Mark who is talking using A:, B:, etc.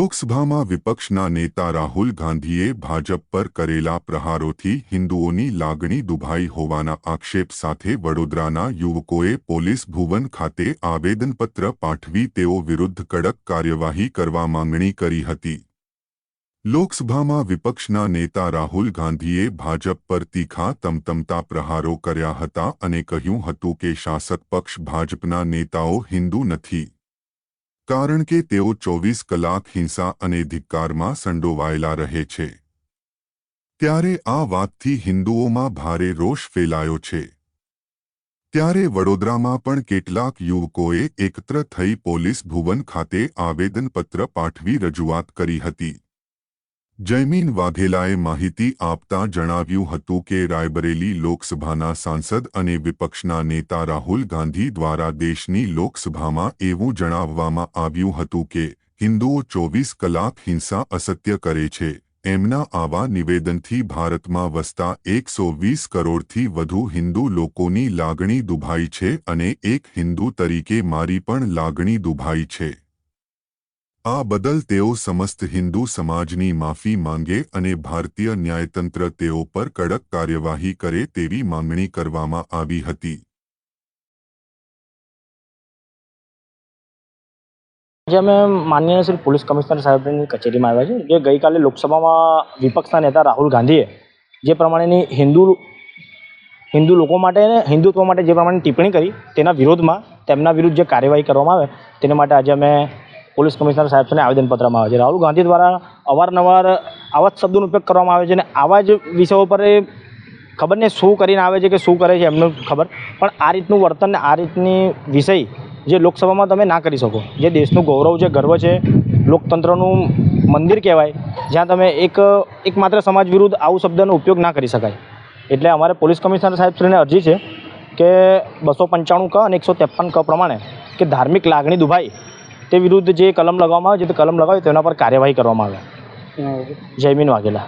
A: લોકસભામાં વિપક્ષના નેતા રાહુલ ગાંધીએ ભાજપ પર કરેલા પ્રહારોથી હિન્દુઓની લાગણી દુભાઈ હોવાના આક્ષેપ સાથે વડોદરાના યુવકોએ પોલીસ ભુવન ખાતે આવેદનપત્ર પાઠવી તેઓ વિરુદ્ધ કડક કાર્યવાહી કરવા માંગણી કરી હતી। લોકસભામાં વિપક્ષના નેતા રાહુલ ગાંધીએ ભાજપ પર તીખા તમતમતા પ્રહારો કર્યા હતા અને કહ્યું હતું કે શાસક પક્ષ ભાજપના નેતાઓ હિન્દુ નથી, કારણ કે તેઓ 24 કલાક હિંસા અને ધિક્કારમાં સંડોવાયેલા રહે છે। ત્યારે આ વાતથી હિન્દુઓમાં ભારે રોષ ફેલાયો છે। ત્યારે વડોદરામાં પણ કેટલાક યુવકોએ એકત્ર થઈ પોલીસ ભુવન ખાતે આવેદનપત્ર પાઠવી રજૂઆત કરી હતી। જયમીન વાઘેલાએ માહિતી આપતા જણાવ્યું હતું કે રાયબરેલી લોકસભાના સાંસદ અને વિપક્ષના નેતા રાહુલ ગાંધી દ્વારા દેશની લોકસભામાં એવું જણાવવામાં આવ્યું હતું કે હિન્દુઓ 24 કલાક હિંસા અસત્ય કરે છે। એમના આવા નિવેદનથી ભારતમાં વસતા 120 કરોડથી વધુ હિન્દુ લોકોની લાગણી દુભાઈ છે અને એક હિન્દુ તરીકે મારી પણ લાગણી દુભાઈ છે। આ બદલ તેઓ સમસ્ત હિન્દુ સમાજની માફી માંગે અને ભારતીય ન્યાયતંત્ર તેઓ પર કડક કાર્યવાહી કરે તેવી માંગણી કરવામાં આવી હતી।
B: આજે અમે માનનીય શ્રી પોલીસ કમિશનર સાહેબની કચેરીમાં આવ્યા છે જે ગઈકાલે લોકસભામાં વિપક્ષના નેતા રાહુલ ગાંધીએ જે પ્રમાણેની હિન્દુ લોકો માટે અને હિન્દુત્વ માટે જે પ્રમાણે ટિપ્પણી કરી તેના વિરોધમાં તેમના વિરુદ્ધ જે કાર્યવાહી કરવામાં આવે તેને માટે આજે અમે પોલીસ કમિશનર સાહેબને આવેદનપત્રમાં આવે છે। રાહુલ ગાંધી દ્વારા અવારનવાર આવા જ શબ્દોનો ઉપયોગ કરવામાં આવે છે અને આવા જ વિષયો પર ખબર નહીં શું કરીને આવે છે કે શું કરે છે એમને ખબર, પણ આ રીતનું વર્તન ને આ રીતની વિષય જે લોકસભામાં તમે ના કરી શકો, જે દેશનું ગૌરવ છે, ગર્વ છે, લોકતંત્રનું મંદિર કહેવાય, જ્યાં તમે એકમાત્ર સમાજ વિરુદ્ધ આવું શબ્દનો ઉપયોગ ના કરી શકાય। એટલે અમારે પોલીસ કમિશનર સાહેબશ્રીને અરજી છે કે 295 ક અને 153 ક પ્રમાણે કે ધાર્મિક લાગણી દુભાઈ તે વિરુદ્ધ જે કલમ લગાવવામાં આવે છે તે કલમ લગાવી તેના પર કાર્યવાહી કરવામાં આવે। જયમીન વાઘેલા।